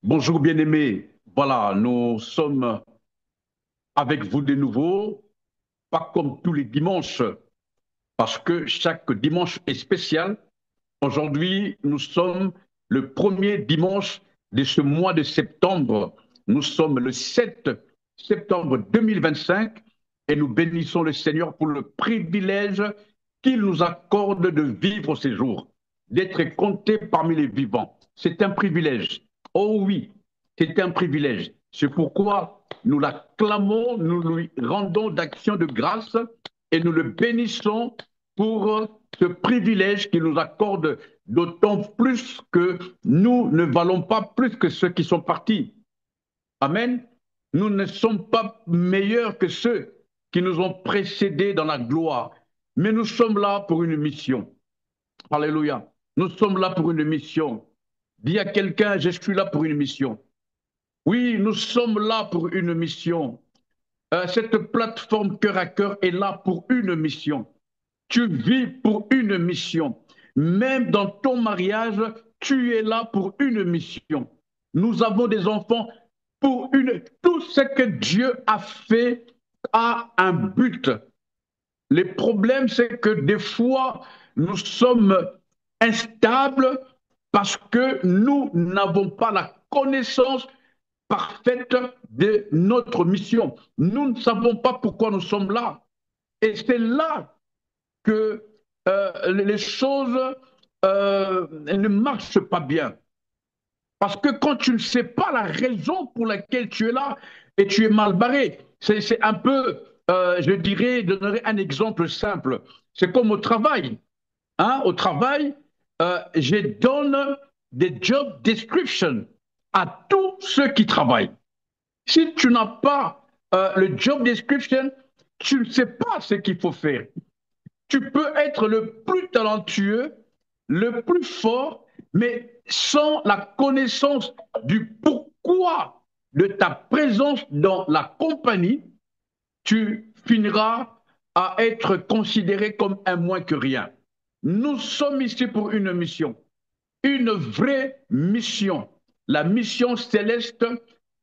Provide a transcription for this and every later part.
Bonjour bien-aimés, voilà, nous sommes avec vous de nouveau, pas comme tous les dimanches, parce que chaque dimanche est spécial. Aujourd'hui, nous sommes le premier dimanche de ce mois de septembre. Nous sommes le 7 septembre 2025 et nous bénissons le Seigneur pour le privilège qu'il nous accorde de vivre ces jours, d'être compté parmi les vivants. C'est un privilège. Oh oui, c'est un privilège. C'est pourquoi nous l'acclamons, nous lui rendons d'action de grâce et nous le bénissons pour ce privilège qu'il nous accorde, d'autant plus que nous ne valons pas plus que ceux qui sont partis. Amen. Nous ne sommes pas meilleurs que ceux qui nous ont précédés dans la gloire, mais nous sommes là pour une mission. Alléluia. Nous sommes là pour une mission. Dis à quelqu'un, je suis là pour une mission. Oui, nous sommes là pour une mission. Cette plateforme cœur à cœur est là pour une mission. Tu vis pour une mission. Même dans ton mariage, tu es là pour une mission. Nous avons des enfants pour une... Tout ce que Dieu a fait a un but. Le problème, c'est que des fois, nous sommes instables parce que nous n'avons pas la connaissance parfaite de notre mission. Nous ne savons pas pourquoi nous sommes là. Et c'est là que les choses ne marchent pas bien. Parce que quand tu ne sais pas la raison pour laquelle tu es là et tu es mal barré, c'est un peu, je dirais, donnerai un exemple simple. C'est comme au travail. Hein? Au travail, je donne des job descriptions à tous ceux qui travaillent. Si tu n'as pas le job description, tu ne sais pas ce qu'il faut faire. Tu peux être le plus talentueux, le plus fort, mais sans la connaissance du pourquoi de ta présence dans la compagnie, tu finiras à être considéré comme un moins que rien. Nous sommes ici pour une vraie mission, la mission céleste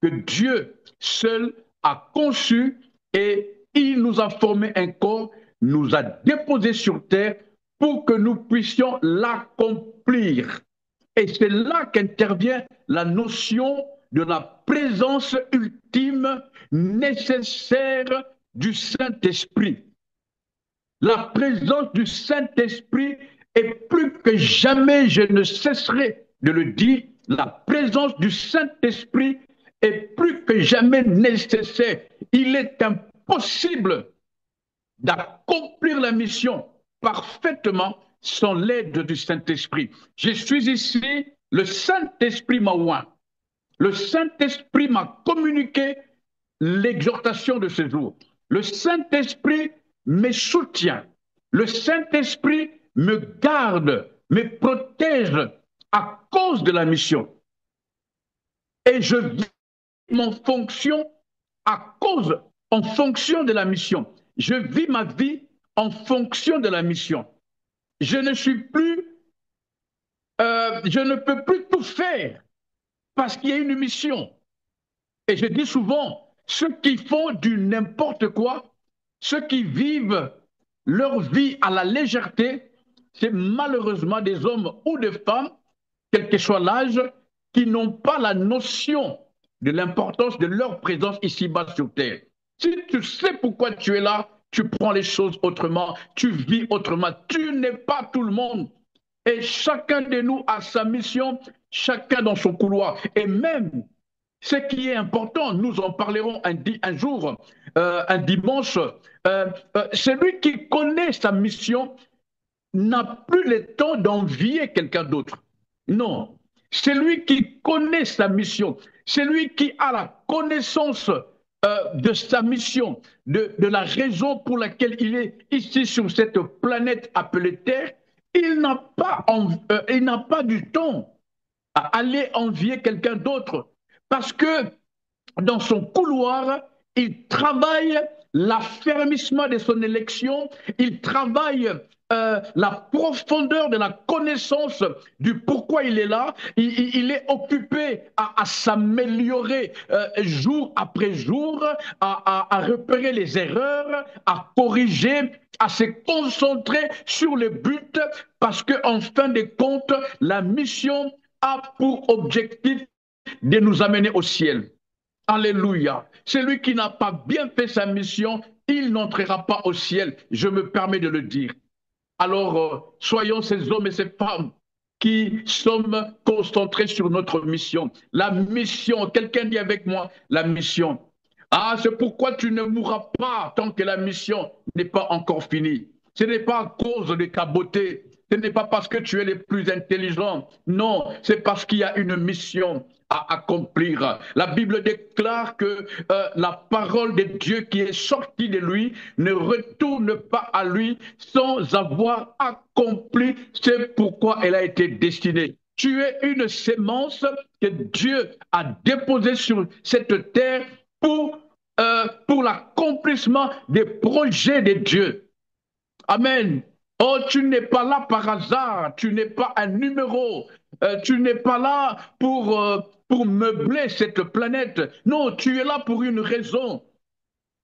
que Dieu seul a conçue et il nous a formé un corps, nous a déposé sur terre pour que nous puissions l'accomplir. Et c'est là qu'intervient la notion de la présence ultime nécessaire du Saint-Esprit. La présence du Saint-Esprit est plus que jamais, je ne cesserai de le dire, la présence du Saint-Esprit est plus que jamais nécessaire. Il est impossible d'accomplir la mission parfaitement sans l'aide du Saint-Esprit. Je suis ici, le Saint-Esprit m'a oint. Le Saint-Esprit m'a communiqué l'exhortation de ce jour. Le Saint-Esprit me soutient. Le Saint-Esprit me garde, me protège à cause de la mission. Et je vis mon fonction à cause, en fonction de la mission. Je vis ma vie en fonction de la mission. Je ne suis plus, je ne peux plus tout faire parce qu'il y a une mission. Et je dis souvent, ceux qui font du n'importe quoi, ceux qui vivent leur vie à la légèreté, c'est malheureusement des hommes ou des femmes, quel que soit l'âge, qui n'ont pas la notion de l'importance de leur présence ici-bas sur Terre. Si tu sais pourquoi tu es là, tu prends les choses autrement, tu vis autrement. Tu n'es pas tout le monde. Et chacun de nous a sa mission, chacun dans son couloir. Et même ce qui est important, nous en parlerons un jour, un dimanche, celui qui connaît sa mission n'a plus le temps d'envier quelqu'un d'autre. Non, c'est lui qui connaît sa mission, c'est lui qui a la connaissance de sa mission, de la raison pour laquelle il est ici sur cette planète appelée Terre. Il n'a pas du temps à aller envier quelqu'un d'autre parce que dans son couloir, il travaille l'affermissement de son élection, il travaille la profondeur de la connaissance du pourquoi il est là. Il est occupé à s'améliorer jour après jour, à repérer les erreurs, à corriger, à se concentrer sur le but, parce qu'en fin de compte, la mission a pour objectif de nous amener au ciel. Alléluia. Celui qui n'a pas bien fait sa mission, il n'entrera pas au ciel. Je me permets de le dire. Alors, soyons ces hommes et ces femmes qui sommes concentrés sur notre mission. La mission, quelqu'un dit avec moi, la mission. Ah, c'est pourquoi tu ne mourras pas tant que la mission n'est pas encore finie. Ce n'est pas à cause de ta beauté, ce n'est pas parce que tu es le plus intelligent. Non, c'est parce qu'il y a une mission à accomplir. La Bible déclare que la parole de Dieu qui est sortie de lui ne retourne pas à lui sans avoir accompli ce pourquoi elle a été destinée. Tu es une sémence que Dieu a déposée sur cette terre pour l'accomplissement des projets de Dieu. Amen. Oh, tu n'es pas là par hasard, tu n'es pas un numéro, tu n'es pas là pour meubler cette planète. Non, tu es là pour une raison.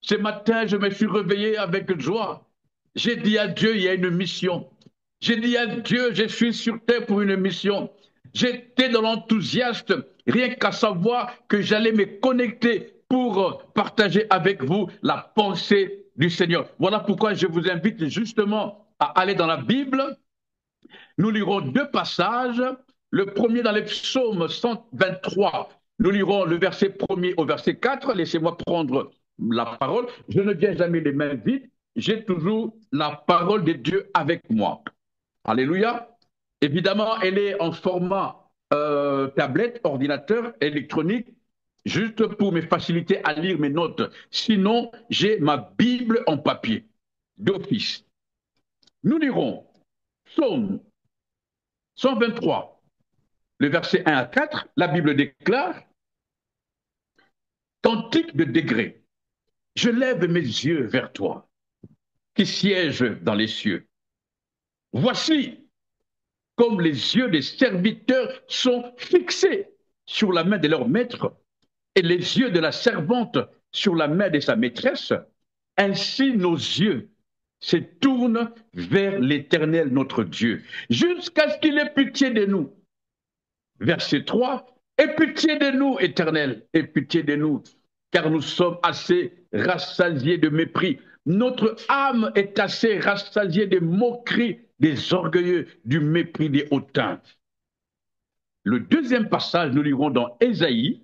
Ce matin, je me suis réveillé avec joie. J'ai dit à Dieu, il y a une mission. J'ai dit à Dieu, je suis sur terre pour une mission. J'étais dans l'enthousiasme, rien qu'à savoir que j'allais me connecter pour partager avec vous la pensée du Seigneur. Voilà pourquoi je vous invite justement à aller dans la Bible. Nous lirons deux passages. Le premier dans les psaumes 123. Nous lirons le verset 1er au verset 4. Laissez-moi prendre la parole. Je ne viens jamais les mains vides. J'ai toujours la parole de Dieu avec moi. Alléluia. Évidemment, elle est en format tablette, ordinateur, électronique, juste pour me faciliter à lire mes notes. Sinon, j'ai ma Bible en papier, d'office. Nous lirons Psaume 123, le verset 1 à 4. La Bible déclare, cantique de degré, je lève mes yeux vers toi, qui sièges dans les cieux. Voici comme les yeux des serviteurs sont fixés sur la main de leur maître et les yeux de la servante sur la main de sa maîtresse, ainsi nos yeux se tournent vers l'Éternel notre Dieu, jusqu'à ce qu'il ait pitié de nous. Verset 3, aie pitié de nous, Éternel, aie pitié de nous, car nous sommes assez rassasiés de mépris. Notre âme est assez rassasiée des moqueries des orgueilleux, du mépris des hautains. Le deuxième passage, nous lirons dans Ésaïe,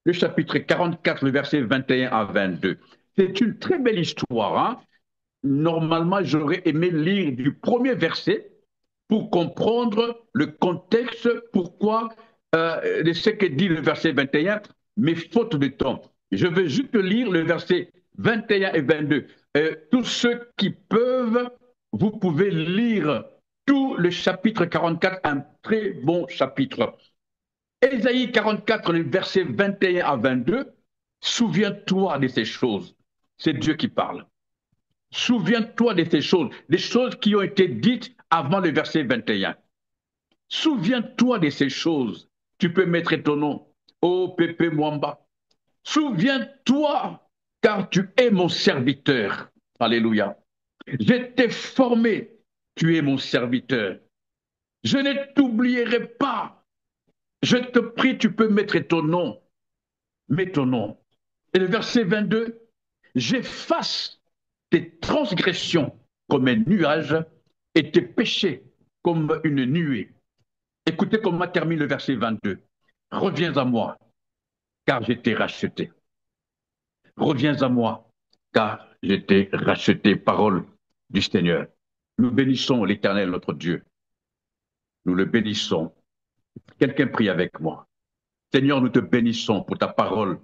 le chapitre 44, le verset 21 à 22. C'est une très belle histoire. Hein? Normalement, j'aurais aimé lire du premier verset pour comprendre le contexte, pourquoi, de ce que dit le verset 21, mais faute de temps. Je vais juste lire le verset 21 et 22. Tous ceux qui peuvent, vous pouvez lire tout le chapitre 44, un très bon chapitre. Ésaïe 44, le verset 21 à 22, souviens-toi de ces choses. C'est Dieu qui parle. Souviens-toi de ces choses, des choses qui ont été dites avant le verset 21. Souviens-toi de ces choses. Tu peux mettre ton nom. Oh, Pépé Mwamba. Souviens-toi, car tu es mon serviteur. Alléluia. Je t'ai formé. Tu es mon serviteur. Je ne t'oublierai pas. Je te prie, tu peux mettre ton nom. Mets ton nom. Et le verset 22, j'efface tes transgressions comme un nuage et tes péchés comme une nuée. Écoutez comment termine le verset 22. Reviens à moi, car je t'ai racheté. Reviens à moi, car je t'ai racheté. Parole du Seigneur. Nous bénissons l'Éternel, notre Dieu. Nous le bénissons. Quelqu'un prie avec moi. Seigneur, nous te bénissons pour ta parole,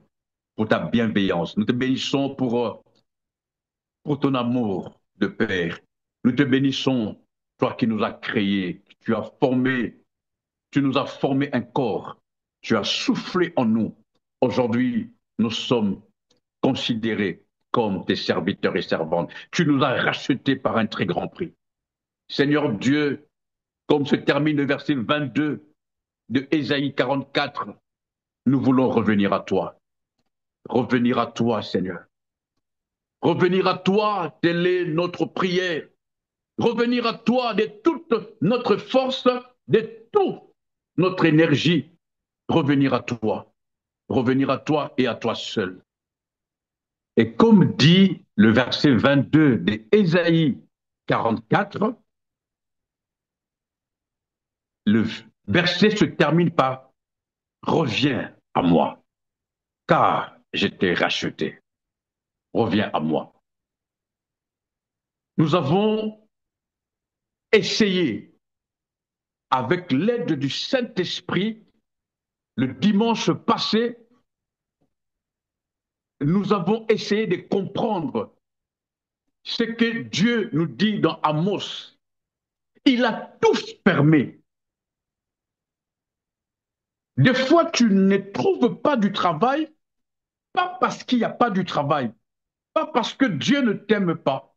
pour ta bienveillance. Nous te bénissons pour ton amour de Père. Nous te bénissons, toi qui nous as créés, tu nous as formé un corps, tu as soufflé en nous. Aujourd'hui, nous sommes considérés comme tes serviteurs et servantes. Tu nous as rachetés par un très grand prix. Seigneur Dieu, comme se termine le verset 22 de Ésaïe 44, nous voulons revenir à toi. Revenir à toi, Seigneur. Revenir à toi, telle est notre prière. Revenir à toi de toute notre force, de toute notre énergie. Revenir à toi. Revenir à toi et à toi seul. Et comme dit le verset 22 d'Ésaïe 44, le verset se termine par reviens à moi, car je t'ai racheté. Reviens à moi. Nous avons essayé, avec l'aide du Saint-Esprit, le dimanche passé, nous avons essayé de comprendre ce que Dieu nous dit dans Amos. Il a tout fermé. Des fois, tu ne trouves pas du travail, pas parce qu'il n'y a pas du travail, pas parce que Dieu ne t'aime pas,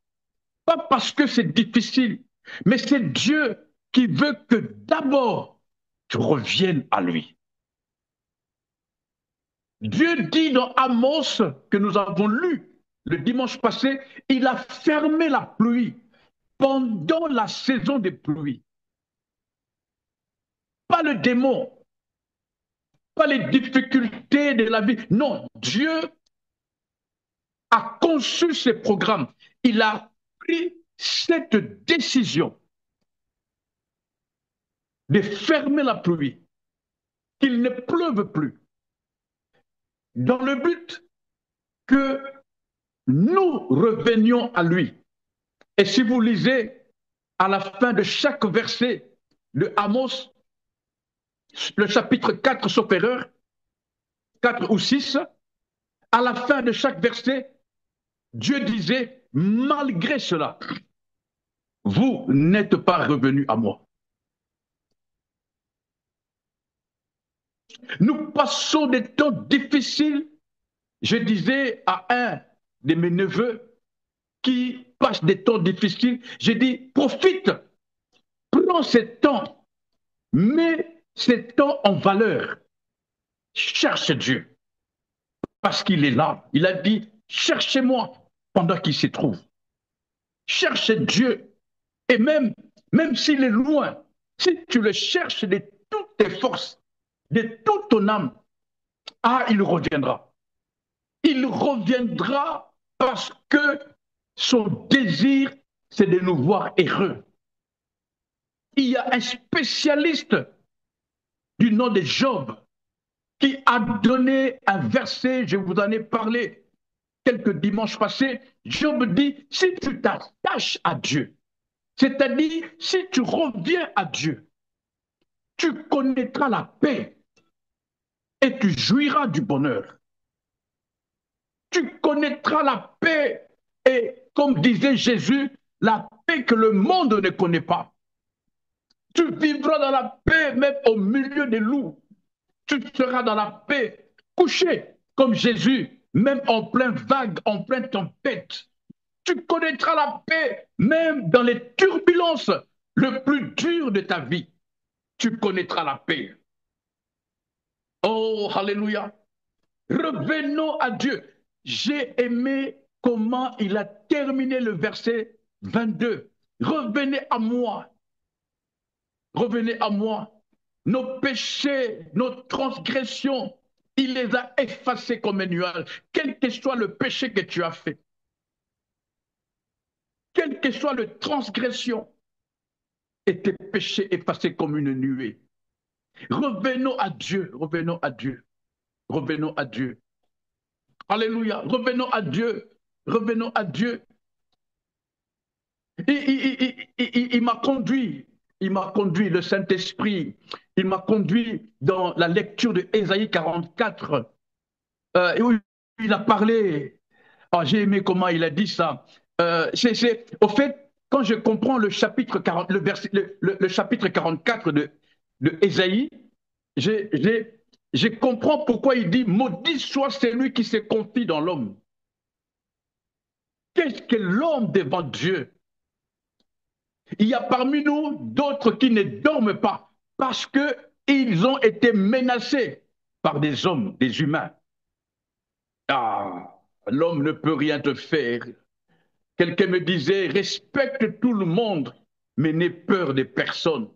pas parce que c'est difficile, mais c'est Dieu qui veut que d'abord tu reviennes à lui. Dieu dit dans Amos, que nous avons lu le dimanche passé, il a fermé la pluie pendant la saison des pluies. Pas le démon, pas les difficultés de la vie. Non, Dieu a conçu ces programmes. Il a pris cette décision de fermer la pluie, qu'il ne pleuve plus, dans le but que nous revenions à lui. Et si vous lisez à la fin de chaque verset de Amos, le chapitre 4, sauf erreur, 4 ou 6, à la fin de chaque verset, Dieu disait, malgré cela, vous n'êtes pas revenus à moi. Nous passons des temps difficiles. Je disais à un de mes neveux qui passe des temps difficiles, j'ai dit, profite, prends ces temps, mets ces temps en valeur. Cherche Dieu, parce qu'il est là. Il a dit, cherchez-moi pendant qu'il se trouve. Cherche Dieu, et même s'il est loin, si tu le cherches de toutes tes forces, de toute ton âme, ah, il reviendra. Il reviendra parce que son désir, c'est de nous voir heureux. Il y a un spécialiste du nom de Job qui a donné un verset, je vous en ai parlé quelques dimanches passés. Job dit, si tu t'attaches à Dieu, c'est-à-dire si tu reviens à Dieu, tu connaîtras la paix et tu jouiras du bonheur. Tu connaîtras la paix et, comme disait Jésus, la paix que le monde ne connaît pas. Tu vivras dans la paix même au milieu des loups. Tu seras dans la paix, couché comme Jésus, même en pleine vague, en pleine tempête. Tu connaîtras la paix même dans les turbulences le plus dur de ta vie. Tu connaîtras la paix. Oh, alléluia. Revenons à Dieu. J'ai aimé comment il a terminé le verset 22. Revenez à moi. Revenez à moi. Nos péchés, nos transgressions, il les a effacés comme un nuage. Quel que soit le péché que tu as fait, quelle que soit la transgression, et tes péchés effacés comme une nuée. Revenons à Dieu, revenons à Dieu, revenons à Dieu. Alléluia, revenons à Dieu, revenons à Dieu. Il m'a conduit, le Saint-Esprit, il m'a conduit dans la lecture de Ésaïe 44, où il a parlé. Oh, j'ai aimé comment il a dit ça. Au fait, quand je comprends le chapitre 40, le chapitre 44 de Ésaïe, je comprends pourquoi il dit maudit soit celui qui se confie dans l'homme. Qu'est-ce que l'homme devant Dieu? Il y a parmi nous d'autres qui ne dorment pas parce qu'ils ont été menacés par des hommes, des humains. Ah, l'homme ne peut rien te faire. Quelqu'un me disait, respecte tout le monde, mais n'aie peur de personne.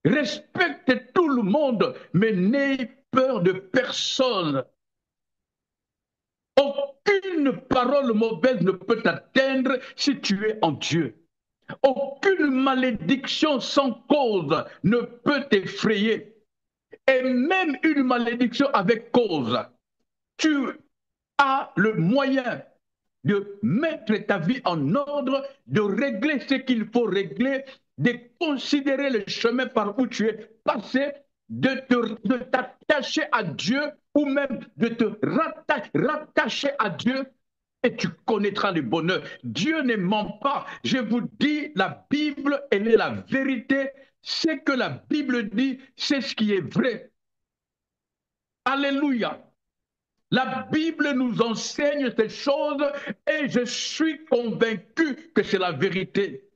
Respecte tout le monde, mais n'aie peur de personne. Aucune parole mauvaise ne peut t'atteindre si tu es en Dieu. Aucune malédiction sans cause ne peut t'effrayer. Et même une malédiction avec cause, tu as le moyen de mettre ta vie en ordre, de régler ce qu'il faut régler, de considérer le chemin par où tu es passé, de t'attacher à Dieu ou même de te rattacher à Dieu et tu connaîtras le bonheur. Dieu ne ment pas. Je vous dis, la Bible, elle est la vérité. Ce que la Bible dit, c'est ce qui est vrai. Alléluia. La Bible nous enseigne ces choses et je suis convaincu que c'est la vérité.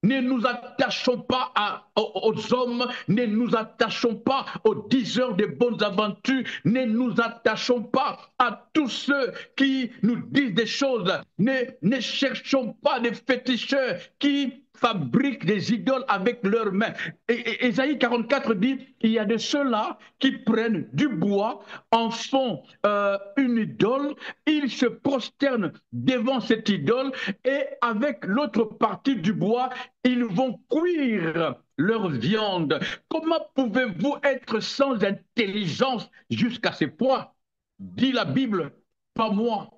Ne nous attachons pas aux hommes, ne nous attachons pas aux diseurs de bonnes aventures, ne nous attachons pas à tous ceux qui nous disent des choses, ne cherchons pas des féticheurs qui fabriquent des idoles avec leurs mains. Et Ésaïe 44 dit, il y a de ceux-là qui prennent du bois, en font une idole, ils se prosternent devant cette idole et avec l'autre partie du bois, ils vont cuire leur viande. Comment pouvez-vous être sans intelligence jusqu'à ce point? Dit la Bible, pas moi.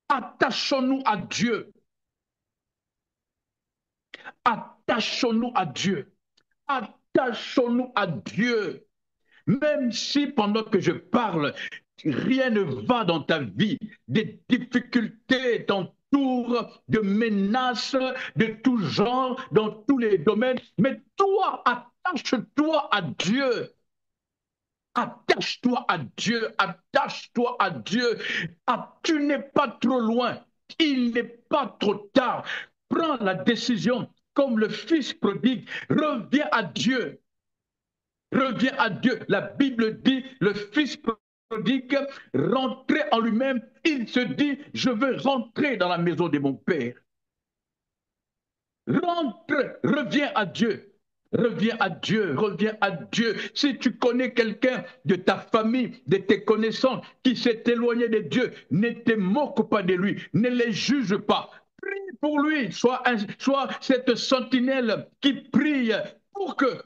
Attachons-nous à Dieu. Attachons-nous à Dieu. Attachons-nous à Dieu. Même si pendant que je parle, rien ne va dans ta vie, des difficultés t'entourent, de menaces de tout genre, dans tous les domaines, mais toi, attache-toi à Dieu. Attache-toi à Dieu, attache-toi à Dieu. Ah, tu n'es pas trop loin, il n'est pas trop tard. Prends la décision, comme le fils prodigue, reviens à Dieu. Reviens à Dieu. La Bible dit, le fils prodigue rentrait en lui-même. Il se dit, je veux rentrer dans la maison de mon Père. Rentre, reviens à Dieu. Reviens à Dieu, reviens à Dieu. Si tu connais quelqu'un de ta famille, de tes connaissances qui s'est éloigné de Dieu, ne te moque pas de lui, ne les juge pas. Prie pour lui, sois cette sentinelle qui prie pour que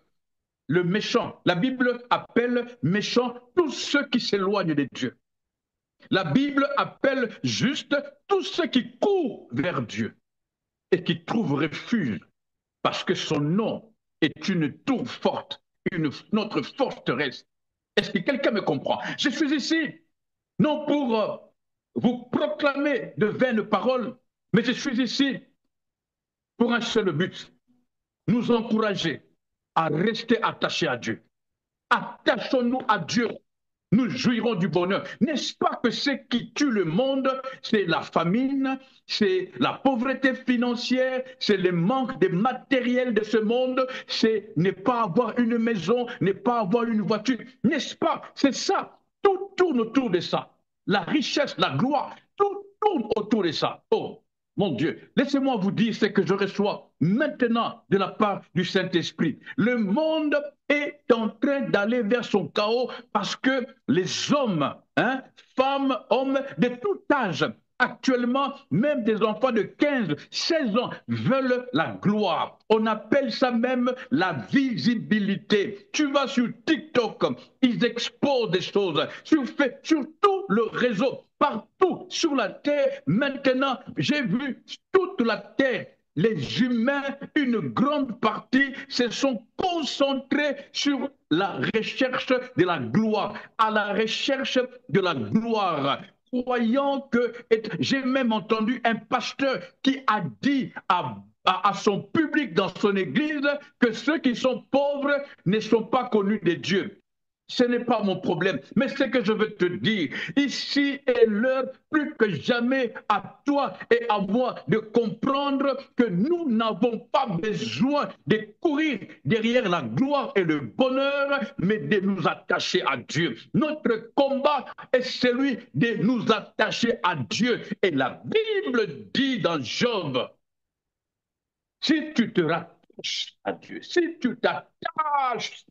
le méchant, la Bible appelle méchant tous ceux qui s'éloignent de Dieu. La Bible appelle juste tous ceux qui courent vers Dieu et qui trouvent refuge parce que son nom est une tour forte, notre forteresse. Est-ce que quelqu'un me comprend? Je suis ici non pour vous proclamer de vaines paroles, mais je suis ici pour un seul but, nous encourager à rester attachés à Dieu. Attachons-nous à Dieu, nous jouirons du bonheur. N'est-ce pas que ce qui tue le monde, c'est la famine, c'est la pauvreté financière, c'est le manque de matériel de ce monde, c'est ne pas avoir une maison, ne pas avoir une voiture. N'est-ce pas? C'est ça. Tout tourne autour de ça. La richesse, la gloire, tout tourne autour de ça. Oh, mon Dieu, laissez-moi vous dire ce que je reçois maintenant de la part du Saint-Esprit. Le monde est en train d'aller vers son chaos parce que les hommes, femmes, hommes de tout âge, actuellement, même des enfants de 15, 16 ans veulent la gloire. On appelle ça même la visibilité. Tu vas sur TikTok, ils exposent des choses. Sur tout le réseau, partout sur la terre, maintenant, j'ai vu toute la terre. Les humains, une grande partie, se sont concentrés sur la recherche de la gloire, à la recherche de la gloire, croyant que... J'ai même entendu un pasteur qui a dit à son public dans son église que ceux qui sont pauvres ne sont pas connus de Dieu. Ce n'est pas mon problème. Mais ce que je veux te dire, ici est l'heure plus que jamais à toi et à moi de comprendre que nous n'avons pas besoin de courir derrière la gloire et le bonheur, mais de nous attacher à Dieu. Notre combat est celui de nous attacher à Dieu. Et la Bible dit dans Job, si tu te rattaches à Dieu, si tu t'attaches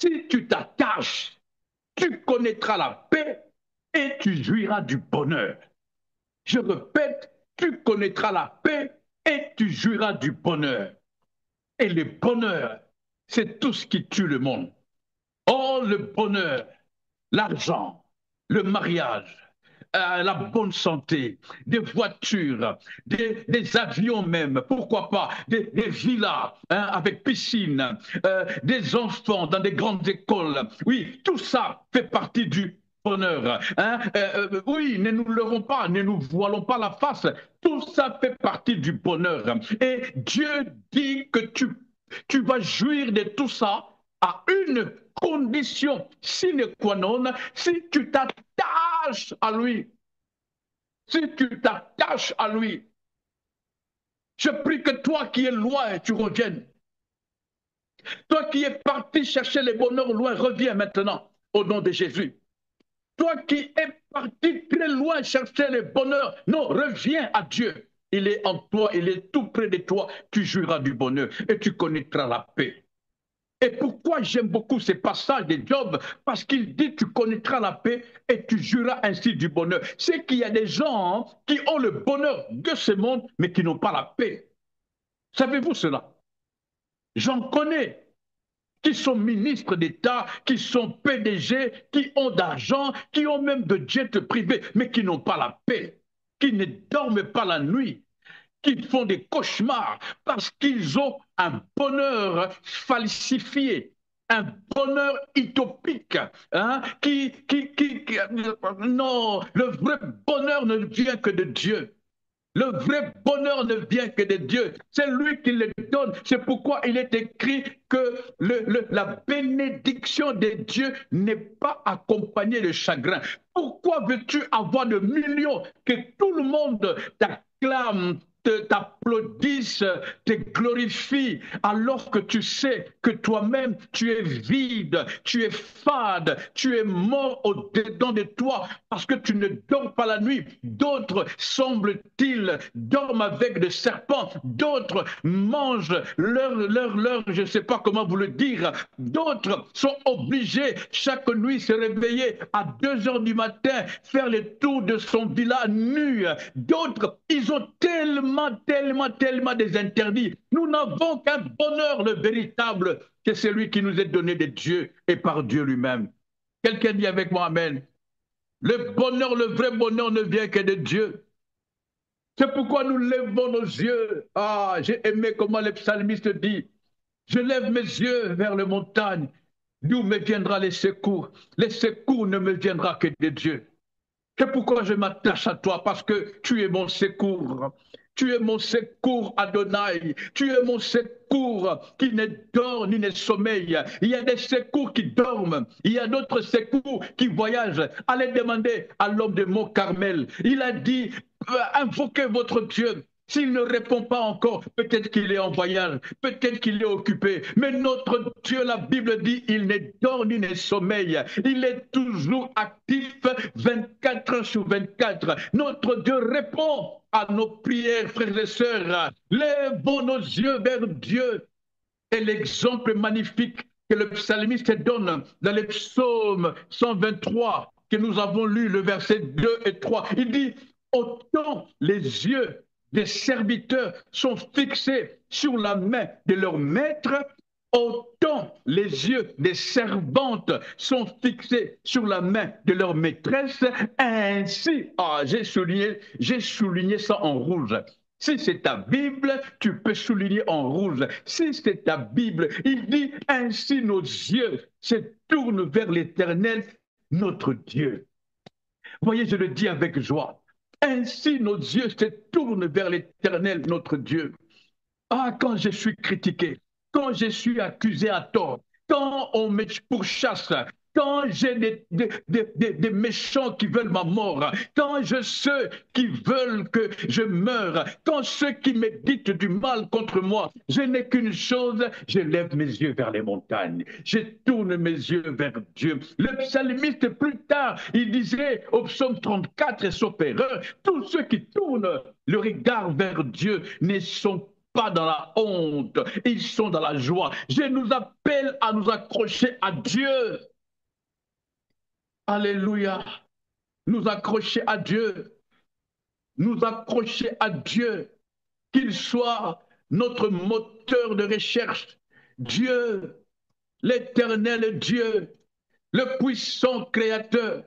si tu t'attaches, tu connaîtras la paix et tu jouiras du bonheur. Je répète, tu connaîtras la paix et tu jouiras du bonheur. Et le bonheur, c'est tout ce qui tue le monde. Oh, le bonheur, l'argent, le mariage, la bonne santé, des voitures, des avions même, pourquoi pas, des villas hein, avec piscine, des enfants dans des grandes écoles. Oui, tout ça fait partie du bonheur. Hein. Oui, ne nous leurrons pas, ne nous voilons pas la face. Tout ça fait partie du bonheur. Et Dieu dit que tu vas jouir de tout ça à une condition sine qua non, si tu t'attaches à lui. Si tu t'attaches à lui, je prie que toi qui es loin, tu reviennes. Toi qui es parti chercher le bonheur loin, reviens maintenant au nom de Jésus. Toi qui es parti très loin chercher le bonheur, non, reviens à Dieu. Il est en toi, il est tout près de toi. Tu jouiras du bonheur et tu connaîtras la paix. Et pourquoi j'aime beaucoup ces passages de Job? Parce qu'il dit tu connaîtras la paix et tu jureras ainsi du bonheur. C'est qu'il y a des gens qui ont le bonheur de ce monde, mais qui n'ont pas la paix. Savez-vous cela? J'en connais qui sont ministres d'État, qui sont PDG, qui ont d'argent, qui ont même de jets privés, mais qui n'ont pas la paix, qui ne dorment pas la nuit, qui font des cauchemars parce qu'ils ont un bonheur falsifié, un bonheur utopique, hein, non, le vrai bonheur ne vient que de Dieu. Le vrai bonheur ne vient que de Dieu. C'est lui qui le donne. C'est pourquoi il est écrit que la bénédiction de Dieu n'est pas accompagnée de chagrin. Pourquoi veux-tu avoir de millions que tout le monde t'acclame, t'applaudisse, te glorifie, alors que tu sais que toi-même, tu es vide, tu es fade, tu es mort au-dedans de toi parce que tu ne dors pas la nuit. D'autres, semble-t-il, dorment avec des serpents. D'autres mangent je ne sais pas comment vous le dire. D'autres sont obligés chaque nuit se réveiller à 2 heures du matin, faire le tour de son villa nu. D'autres, ils ont tellement des interdits. Nous n'avons qu'un bonheur, le véritable, c'est celui qui nous est donné de Dieu et par Dieu lui-même. Quelqu'un dit avec moi, Amen. Le bonheur, le vrai bonheur ne vient que de Dieu. C'est pourquoi nous lèvons nos yeux. Ah, j'ai aimé comment le psalmiste dit. Je lève mes yeux vers les montagnes. D'où me viendra les secours? Les secours ne me viendra que de Dieu. C'est pourquoi je m'attache à toi, parce que tu es mon secours. Tu es mon secours, Adonai. Tu es mon secours qui ne dort ni ne sommeille. Il y a des secours qui dorment. Il y a d'autres secours qui voyagent. Allez demander à l'homme de Mont Carmel. Il a dit, invoquez votre Dieu. S'il ne répond pas encore, peut-être qu'il est en voyage, peut-être qu'il est occupé. Mais notre Dieu, la Bible dit, il ne dort ni ne sommeille. Il est toujours actif 24 heures sur 24. Notre Dieu répond à nos prières, frères et sœurs. Lèvons nos yeux vers Dieu. Et l'exemple magnifique que le psalmiste donne dans le psaume 123, que nous avons lu, le verset 2 et 3, il dit, autant les yeux des serviteurs sont fixés sur la main de leur maître, autant les yeux des servantes sont fixés sur la main de leur maîtresse. Ainsi, j'ai souligné ça en rouge. Si c'est ta Bible, tu peux souligner en rouge. Si c'est ta Bible, il dit ainsi nos yeux se tournent vers l'Éternel, notre Dieu. Voyez, je le dis avec joie. Ainsi nos yeux se tournent vers l'Éternel, notre Dieu. Ah, quand je suis critiqué, quand je suis accusé à tort, quand on me pourchasse, quand j'ai des méchants qui veulent ma mort, quand je ceux qui veulent que je meure, quand ceux qui méditent du mal contre moi, je n'ai qu'une chose, je lève mes yeux vers les montagnes, je tourne mes yeux vers Dieu. Le psalmiste, plus tard, il disait au psaume 34 et sauf erreur, tous ceux qui tournent le regard vers Dieu ne sont pas dans la honte, ils sont dans la joie. Je nous appelle à nous accrocher à Dieu. Alléluia. Nous accrocher à Dieu. Nous accrocher à Dieu. Qu'il soit notre moteur de recherche. Dieu, l'éternel Dieu, le puissant créateur.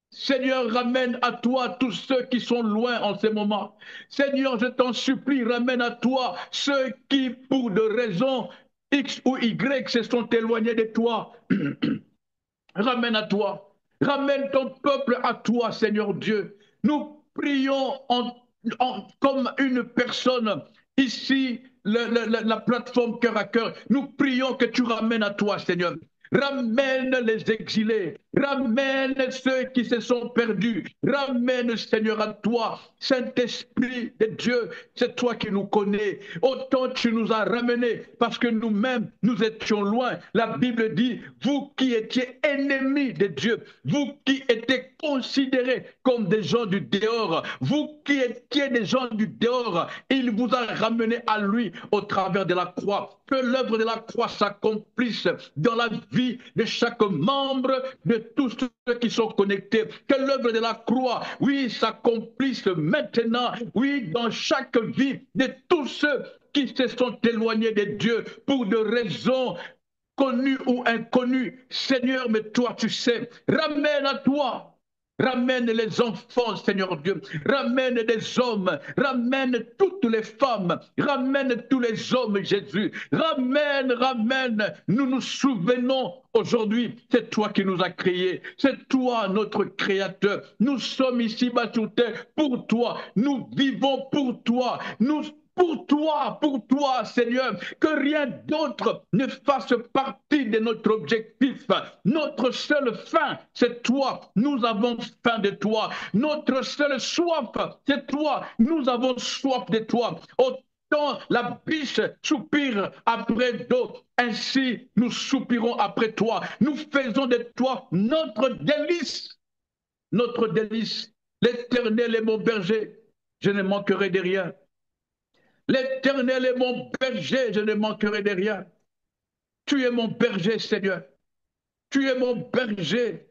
Seigneur, ramène à toi tous ceux qui sont loin en ce moment. Seigneur, je t'en supplie, ramène à toi ceux qui, pour de raisons X ou Y, se sont éloignés de toi. Ramène à toi. Ramène ton peuple à toi, Seigneur Dieu. Nous prions comme une personne ici, la plateforme cœur à cœur. Nous prions que tu ramènes à toi, Seigneur. Ramène les exilés, ramène ceux qui se sont perdus, ramène Seigneur à toi, Saint-Esprit de Dieu, c'est toi qui nous connais, autant tu nous as ramenés parce que nous-mêmes nous étions loin. La Bible dit, vous qui étiez ennemis de Dieu, vous qui étiez considérés comme des gens du dehors, vous qui étiez des gens du dehors, il vous a ramenés à lui au travers de la croix. Que l'œuvre de la croix s'accomplisse dans la vie de chaque membre, de tous ceux qui sont connectés. Que l'œuvre de la croix, oui, s'accomplisse maintenant, oui, dans chaque vie de tous ceux qui se sont éloignés de Dieu pour des raisons connues ou inconnues. Seigneur, mais toi, tu sais, ramène à toi. Ramène les enfants, Seigneur Dieu. Ramène des hommes. Ramène toutes les femmes. Ramène tous les hommes, Jésus. Ramène, ramène. Nous nous souvenons aujourd'hui, c'est toi qui nous as créés. C'est toi, notre Créateur. Nous sommes ici bas sur terre pour toi. Nous vivons pour toi. Pour toi, Seigneur, que rien d'autre ne fasse partie de notre objectif. Notre seule fin, c'est toi. Nous avons faim de toi. Notre seule soif, c'est toi. Nous avons soif de toi. Autant la biche soupire après d'eau, ainsi nous soupirons après toi. Nous faisons de toi notre délice. Notre délice. L'Éternel est mon berger. Je ne manquerai de rien. L'Éternel est mon berger, je ne manquerai de rien. Tu es mon berger, Seigneur. Tu es mon berger.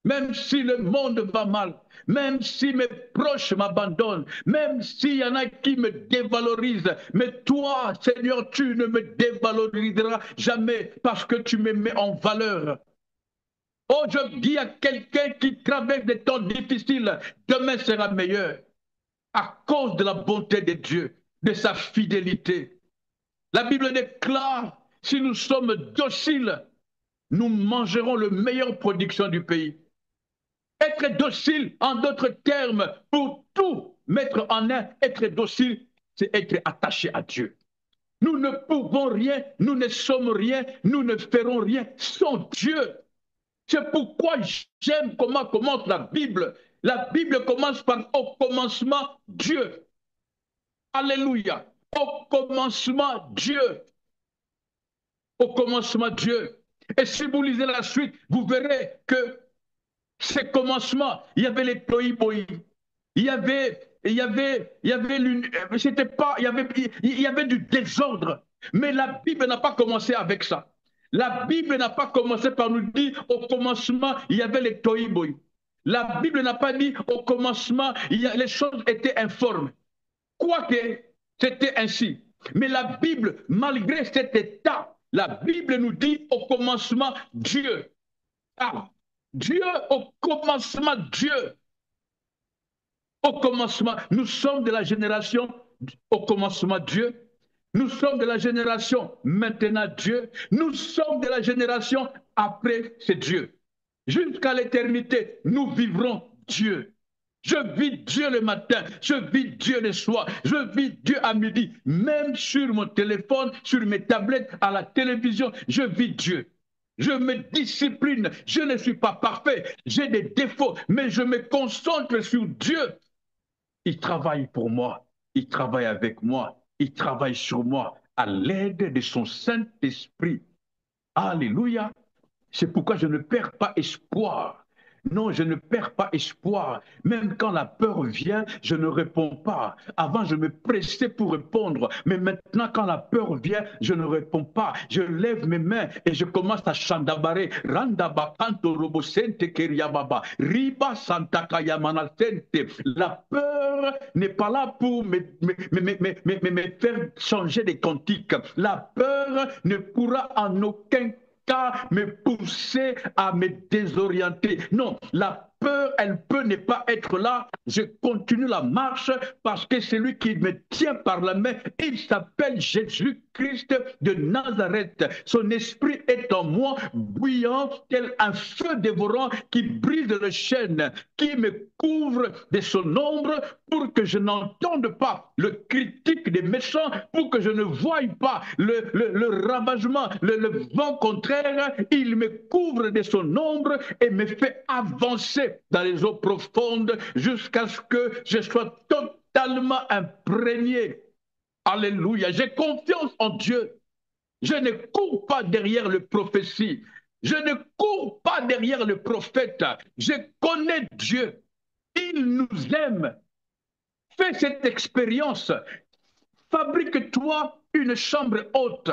Même si le monde va mal, même si mes proches m'abandonnent, même s'il y en a qui me dévalorisent, mais toi, Seigneur, tu ne me dévaloriseras jamais parce que tu me mets en valeur. Oh, je dis à quelqu'un qui traverse des temps difficiles, demain sera meilleur à cause de la bonté de Dieu, de sa fidélité. La Bible déclare, si nous sommes dociles, nous mangerons la meilleure production du pays. Être docile, en d'autres termes, pour tout mettre en un, être docile, c'est être attaché à Dieu. Nous ne pouvons rien, nous ne sommes rien, nous ne ferons rien sans Dieu. C'est pourquoi j'aime comment commence la Bible. La Bible commence par au commencement Dieu. Alléluia. Au commencement Dieu. Au commencement Dieu. Et si vous lisez la suite, vous verrez que ces commencements, il y avait les toïboï, c'était pas, il y avait du désordre. Mais la Bible n'a pas commencé avec ça. La Bible n'a pas commencé par nous dire au commencement, il y avait les toïboï. La Bible n'a pas dit au commencement, les choses étaient informes. Quoique c'était ainsi. Mais la Bible, malgré cet état, la Bible nous dit au commencement Dieu. Ah, Dieu, au commencement Dieu. Au commencement, nous sommes de la génération au commencement Dieu. Nous sommes de la génération maintenant Dieu. Nous sommes de la génération après c'est Dieu. Jusqu'à l'éternité, nous vivrons Dieu. Je vis Dieu le matin, je vis Dieu le soir, je vis Dieu à midi, même sur mon téléphone, sur mes tablettes, à la télévision, je vis Dieu. Je me discipline, je ne suis pas parfait, j'ai des défauts, mais je me concentre sur Dieu. Il travaille pour moi, il travaille avec moi, il travaille sur moi à l'aide de son Saint-Esprit. Alléluia. C'est pourquoi je ne perds pas espoir. Non, je ne perds pas espoir. Même quand la peur vient, je ne réponds pas. Avant, je me pressais pour répondre. Mais maintenant, quand la peur vient, je ne réponds pas. Je lève mes mains et je commence à chandabarrer. Randaba kanto robosente keriababa. Riba santaka yamanasente. La peur n'est pas là pour me faire changer des cantiques. La peur ne pourra en aucun cas me pousser à me désorienter. Non, la peur, elle peut ne pas être là. Je continue la marche parce que c'est lui qui me tient par la main. Il s'appelle Jésus-Christ de Nazareth. Son esprit est en moi, bouillant tel un feu dévorant qui brise le chêne, qui me couvre de son ombre pour que je n'entende pas le critique des méchants, pour que je ne voie pas le ravagement, le vent contraire. Il me couvre de son ombre et me fait avancer dans les eaux profondes jusqu'à ce que je sois totalement imprégné. Alléluia. J'ai confiance en Dieu. Je ne cours pas derrière le prophétie. Je ne cours pas derrière le prophète. Je connais Dieu. Il nous aime. Fais cette expérience. Fabrique-toi une chambre haute.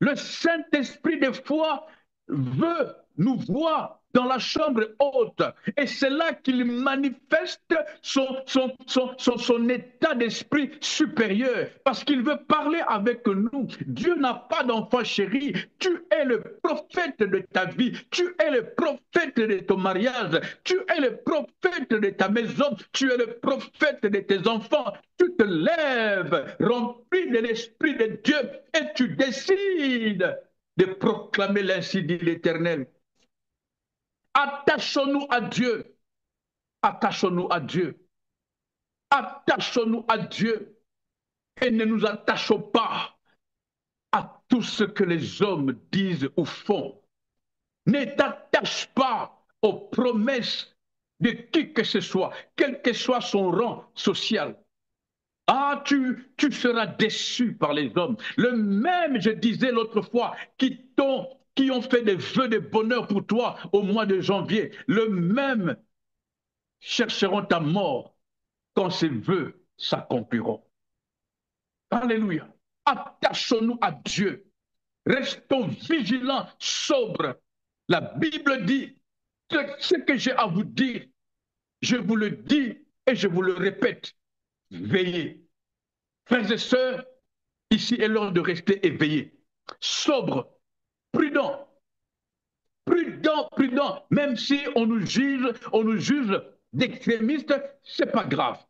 Le Saint-Esprit, des fois, veut nous voir dans la chambre haute. Et c'est là qu'il manifeste son état d'esprit supérieur. Parce qu'il veut parler avec nous. Dieu n'a pas d'enfant chéri. Tu es le prophète de ta vie. Tu es le prophète de ton mariage. Tu es le prophète de ta maison. Tu es le prophète de tes enfants. Tu te lèves rempli de l'Esprit de Dieu et tu décides de proclamer l'ainsi dit l'Éternel. Attachons-nous à Dieu. Attachons-nous à Dieu. Attachons-nous à Dieu et ne nous attachons pas à tout ce que les hommes disent ou font. Ne t'attache pas aux promesses de qui que ce soit, quel que soit son rang social. Ah, tu seras déçu par les hommes. Le même, je disais l'autre fois, qui ont fait des vœux de bonheur pour toi au mois de janvier, le même chercheront ta mort quand ces vœux s'accompliront. Alléluia. Attachons-nous à Dieu. Restons vigilants, sobres. La Bible dit que ce que j'ai à vous dire, je vous le dis et je vous le répète. Veillez. Frères et sœurs, ici est l'heure de rester éveillés, sobres, prudents, prudents, prudents. Même si on nous juge d'extrémistes, c'est pas grave.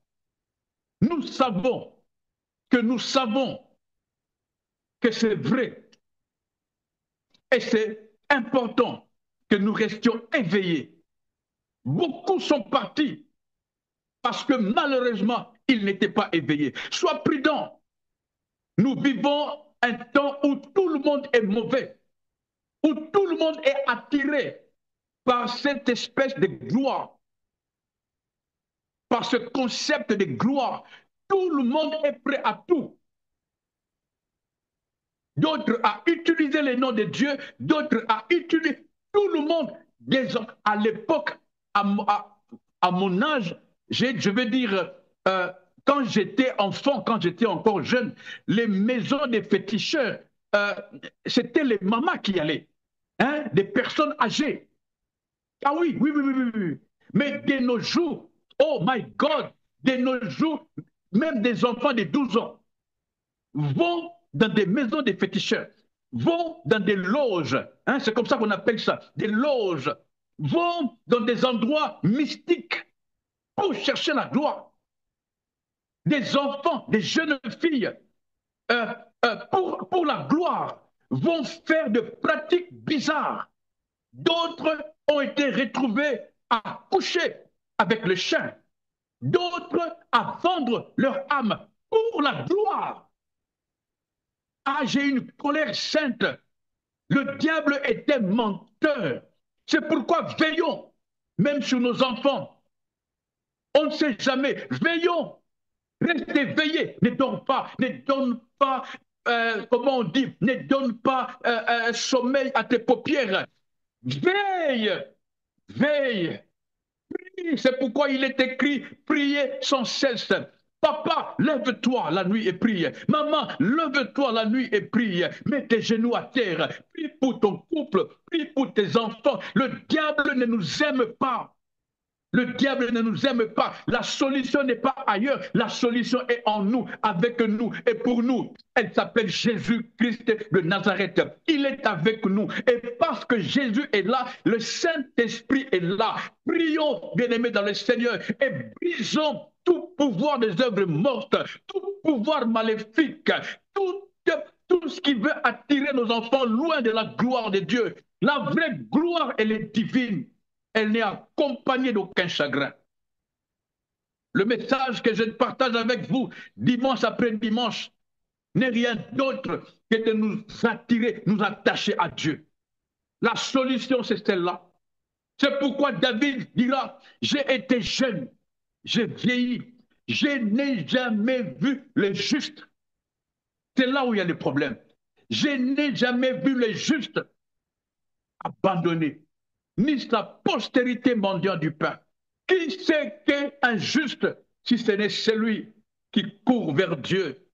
Nous savons que c'est vrai et c'est important que nous restions éveillés. Beaucoup sont partis parce que malheureusement, ils n'étaient pas éveillés. Sois prudent. Nous vivons un temps où tout le monde est mauvais, où tout le monde est attiré par cette espèce de gloire, par ce concept de gloire. Tout le monde est prêt à tout. D'autres à utiliser le nom de Dieu, d'autres à utiliser tout le monde. À l'époque, à mon âge, je veux dire, quand j'étais enfant, quand j'étais encore jeune, les maisons des féticheurs, c'était les mamans qui allaient, hein, des personnes âgées. Ah oui, oui, oui, oui, oui, oui. Mais de nos jours, oh my God, de nos jours, même des enfants de 12 ans vont dans des maisons de féticheurs, vont dans des loges, hein, c'est comme ça qu'on appelle ça, des loges, vont dans des endroits mystiques pour chercher la gloire. Des enfants, des jeunes filles, pour la gloire, vont faire de pratiques bizarres. D'autres ont été retrouvés à coucher avec le chien. d'autres à vendre leur âme pour la gloire. Ah, j'ai une colère sainte. Le diable était menteur. C'est pourquoi veillons, même sur nos enfants. On ne sait jamais. Veillons. Restez veillés. Ne donne pas. Ne donne pas, comment on dit, ne donne pas sommeil à tes paupières. Veille. Veille. C'est pourquoi il est écrit, priez sans cesse. Papa, lève-toi la nuit et prie. Maman, lève-toi la nuit et prie. Mets tes genoux à terre. Prie pour ton couple. Prie pour tes enfants. Le diable ne nous aime pas. Le diable ne nous aime pas. La solution n'est pas ailleurs. La solution est en nous, avec nous et pour nous. Elle s'appelle Jésus-Christ de Nazareth. Il est avec nous. Et parce que Jésus est là, le Saint-Esprit est là. Prions, bien-aimés dans le Seigneur, et brisons tout pouvoir des œuvres mortes, tout pouvoir maléfique, tout ce qui veut attirer nos enfants loin de la gloire de Dieu. La vraie gloire, elle est divine. Elle n'est accompagnée d'aucun chagrin. Le message que je partage avec vous dimanche après dimanche n'est rien d'autre que de nous attirer, nous attacher à Dieu. La solution, c'est celle-là. C'est pourquoi David dira, j'ai été jeune, j'ai vieilli, je n'ai jamais vu le juste. C'est là où il y a le problème. Je n'ai jamais vu le juste abandonné, ni sa postérité mendiant du pain. Qui c'est qu'un juste si ce n'est celui qui court vers Dieu,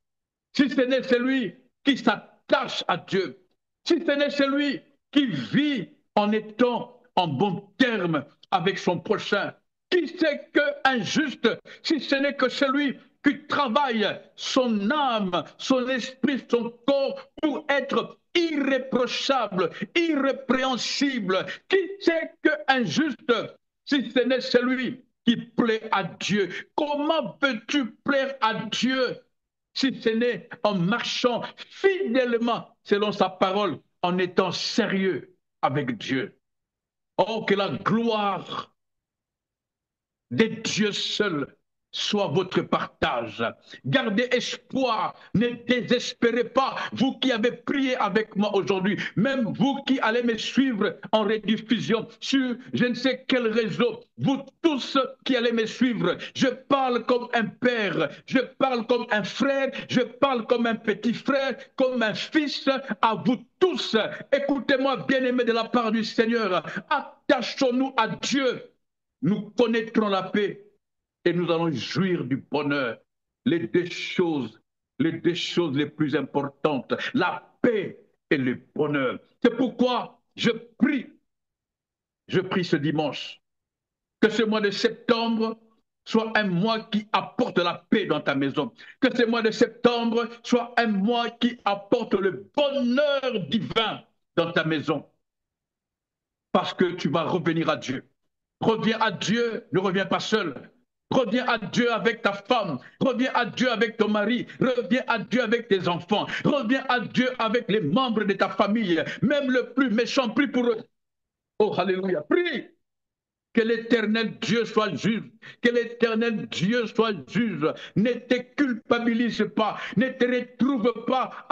si ce n'est celui qui s'attache à Dieu, si ce n'est celui qui vit en étant en bon terme avec son prochain. Qui c'est qu'un juste si ce n'est que celui qui travaille son âme, son esprit, son corps pour être irréprochable, irrépréhensible. Qui c'est qu'un juste si ce n'est celui qui plaît à Dieu? Comment peux-tu plaire à Dieu si ce n'est en marchant fidèlement selon sa parole, en étant sérieux avec Dieu? Oh, que la gloire de Dieu seul soit votre partage. Gardez espoir, ne désespérez pas. Vous qui avez prié avec moi aujourd'hui, même vous qui allez me suivre en rediffusion sur je ne sais quel réseau, vous tous qui allez me suivre, je parle comme un père, je parle comme un frère, je parle comme un petit frère, comme un fils à vous tous. Écoutez-moi, bien-aimés de la part du Seigneur, attachons-nous à Dieu. Nous connaîtrons la paix et nous allons jouir du bonheur. Les deux choses les plus importantes, la paix et le bonheur. C'est pourquoi je prie ce dimanche, que ce mois de septembre soit un mois qui apporte la paix dans ta maison. Que ce mois de septembre soit un mois qui apporte le bonheur divin dans ta maison. Parce que tu vas revenir à Dieu. Reviens à Dieu, ne reviens pas seul. Reviens à Dieu avec ta femme, reviens à Dieu avec ton mari, reviens à Dieu avec tes enfants, reviens à Dieu avec les membres de ta famille, même le plus méchant, prie pour eux. Oh, alléluia, prie. Que l'Éternel Dieu soit juge, que l'Éternel Dieu soit juge. Ne te culpabilise pas, ne te retrouve pas.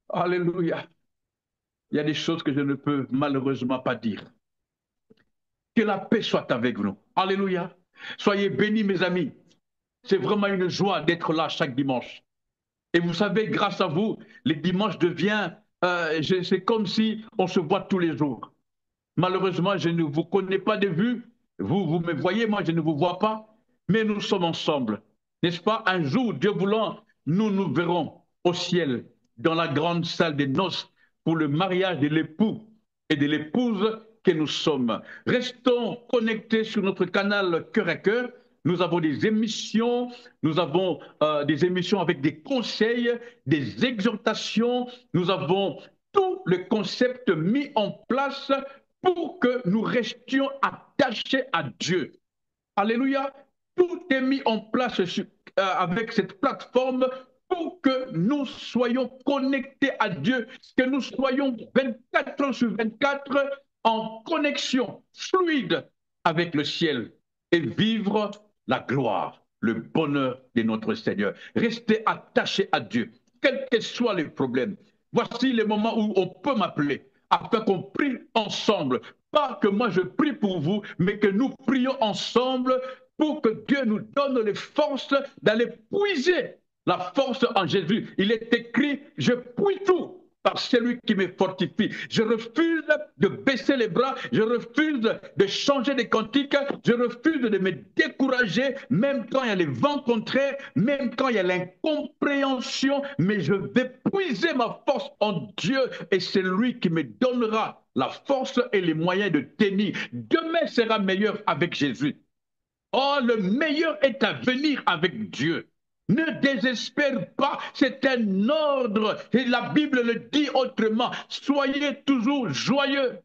Alléluia. Il y a des choses que je ne peux malheureusement pas dire. Que la paix soit avec nous. Alléluia. Soyez bénis, mes amis. C'est vraiment une joie d'être là chaque dimanche. Et vous savez, grâce à vous, les dimanches deviennent, c'est comme si on se voit tous les jours. Malheureusement, je ne vous connais pas de vue. Vous me voyez, moi, je ne vous vois pas. Mais nous sommes ensemble. N'est-ce pas? Un jour, Dieu voulant, nous nous verrons au ciel, dans la grande salle des noces, pour le mariage de l'époux et de l'épouse que nous sommes. Restons connectés sur notre canal Cœur à Cœur. Nous avons des émissions, des émissions avec des conseils, des exhortations. Nous avons tout le concept mis en place pour que nous restions attachés à Dieu. Alléluia. Tout est mis en place avec cette plateforme pour que nous soyons connectés à Dieu, que nous soyons 24 heures sur 24 en connexion fluide avec le ciel. et vivre la gloire, le bonheur de notre Seigneur. Restez attachés à Dieu, quels que soient les problèmes. Voici les moments où on peut m'appeler afin qu'on prie ensemble. Pas que moi je prie pour vous, mais que nous prions ensemble pour que Dieu nous donne les forces d'aller puiser la force en Jésus. Il est écrit, je puis tout par celui qui me fortifie. Je refuse de baisser les bras, je refuse de changer de cantique, je refuse de me décourager, même quand il y a les vents contraires, même quand il y a l'incompréhension, mais je vais puiser ma force en Dieu et c'est lui qui me donnera la force et les moyens de tenir. Demain sera meilleur avec Jésus. Oh, le meilleur est à venir avec Dieu. Ne désespère pas, c'est un ordre. Et la Bible le dit autrement. Soyez toujours joyeux.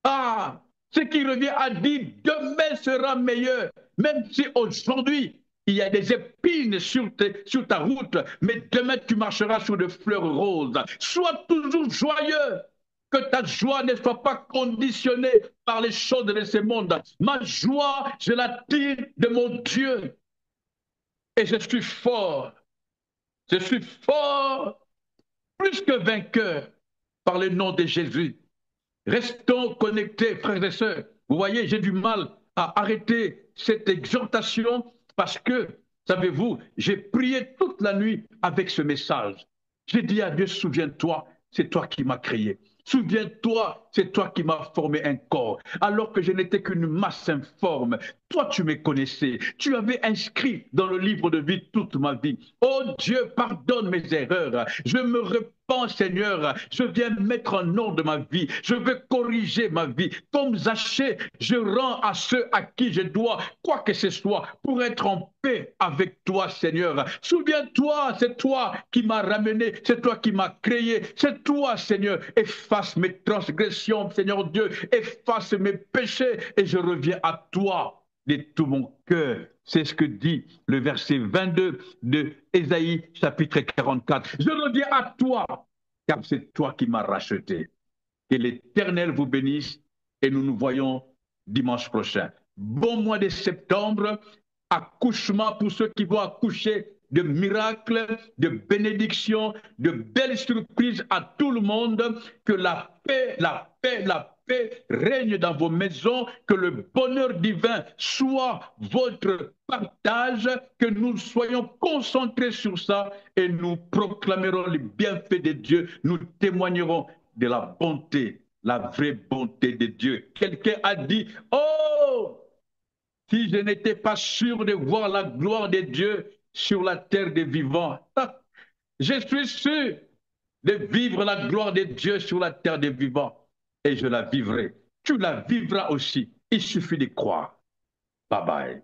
Ah, ce qui revient à dire, demain sera meilleur. Même si aujourd'hui, il y a des épines sur ta route, mais demain tu marcheras sur des fleurs roses. Sois toujours joyeux. Que ta joie ne soit pas conditionnée par les choses de ce monde. Ma joie, je la tire de mon Dieu. Et je suis fort. Je suis fort, plus que vainqueur, par le nom de Jésus. Restons connectés, frères et sœurs. Vous voyez, j'ai du mal à arrêter cette exhortation parce que, savez-vous, j'ai prié toute la nuit avec ce message. J'ai dit à Dieu, souviens-toi, c'est toi qui m'as créé. Souviens-toi, c'est toi qui m'as formé un corps, alors que je n'étais qu'une masse informe. Toi, tu me connaissais. Tu avais inscrit dans le livre de vie toute ma vie. Oh Dieu, pardonne mes erreurs. Je me repens, Seigneur. Je viens mettre en ordre ma vie. Je veux corriger ma vie. Comme Zachée, je rends à ceux à qui je dois quoi que ce soit pour être en paix avec toi, Seigneur. Souviens-toi, c'est toi qui m'as ramené. C'est toi qui m'as créé. C'est toi, Seigneur. Efface mes transgressions, Seigneur Dieu. Efface mes péchés et je reviens à toi de tout mon cœur. C'est ce que dit le verset 22 de Ésaïe, chapitre 44. Je reviens à toi, car c'est toi qui m'as racheté. Que l'Éternel vous bénisse et nous nous voyons dimanche prochain. Bon mois de septembre, accouchement pour ceux qui vont accoucher, de miracles, de bénédictions, de belles surprises à tout le monde. Que la paix, la paix, la paix règne dans vos maisons, que le bonheur divin soit votre partage, que nous soyons concentrés sur ça et nous proclamerons les bienfaits de Dieu, nous témoignerons de la bonté, la vraie bonté de Dieu. Quelqu'un a dit, oh, si je n'étais pas sûr de voir la gloire de Dieu sur la terre des vivants, je suis sûr de vivre la gloire de Dieu sur la terre des vivants et je la vivrai. Tu la vivras aussi. Il suffit de croire. Bye bye.